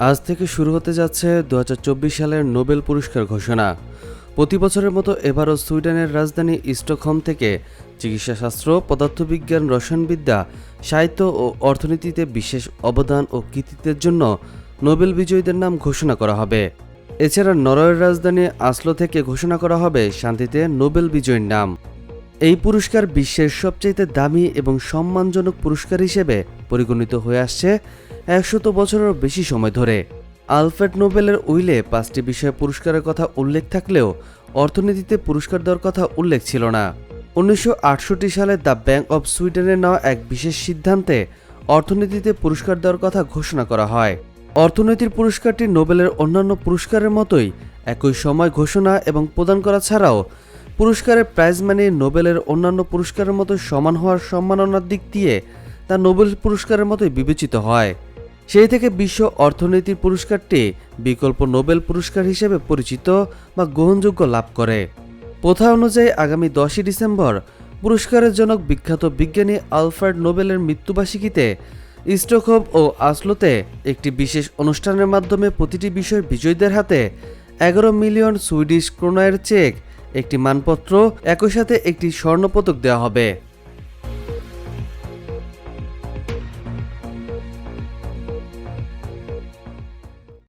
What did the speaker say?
আজ থেকে শুরু হতে যাচ্ছে 2024 সালের নোবেল পুরস্কার ঘোষণা। প্রতি বছরের মতো এবারও সুইডেনের রাজধানী স্টকহোম থেকে চিকিৎসাশাস্ত্র, পদার্থবিজ্ঞান, রসায়নবিদ্যা, সাহিত্য ও অর্থনীতিতে বিশেষ অবদান ও কৃতিত্বের জন্য নোবেল বিজয়ীদের নাম ঘোষণা করা হবে। এছাড়া নরওয়ের রাজধানী আসলো থেকে ঘোষণা করা হবে শান্তিতে নোবেল বিজয়ীর নাম। এই পুরস্কার বিশ্বের সবচেয়ে দামি এবং সম্মানজনক পুরস্কার হিসেবে পরিগণিত হয়ে আসছে 100 বছরেরও বেশি সময় ধরে। আলফ্রেড নোবেলের উইলে 5টি বিষয়ে পুরস্কারের কথা উল্লেখ থাকলেও অর্থনীতিতে পুরস্কার দেওয়ার কথা উল্লেখ ছিল না। 1968 সালে দ্য ব্যাংক অব সুইডেনের নেওয়া এক বিশেষ সিদ্ধান্তে অর্থনীতিতে পুরস্কার দেওয়ার কথা ঘোষণা করা হয়। অর্থনীতির পুরস্কারটি নোবেলের অন্যান্য পুরস্কারের মতোই একই সময় ঘোষণা এবং প্রদান করা ছাড়াও পুরস্কারের প্রাইজ মানি নোবেলের অন্যান্য পুরস্কারের মতো সমান হওয়ার সম্মাননার দিক দিয়ে তা নোবেল পুরস্কারের মতোই বিবেচিত হয়। সেই থেকে বিশ্ব অর্থনীতির পুরস্কারটি বিকল্প নোবেল পুরস্কার হিসেবে পরিচিত বা গ্রহণযোগ্য লাভ করে। প্রথা অনুযায়ী আগামী 10ই ডিসেম্বর পুরস্কারের জনক বিখ্যাত বিজ্ঞানী আলফ্রেড নোবেলের মৃত্যুবার্ষিকীতে স্টকহোম ও আসলোতে একটি বিশেষ অনুষ্ঠানের মাধ্যমে প্রতিটি বিষয়ের বিজয়ীদের হাতে 11 মিলিয়ন সুইডিশ ক্রোনার চেক, একটি মানপত্র, একই সাথে একটি স্বর্ণপদক দেওয়া হবে।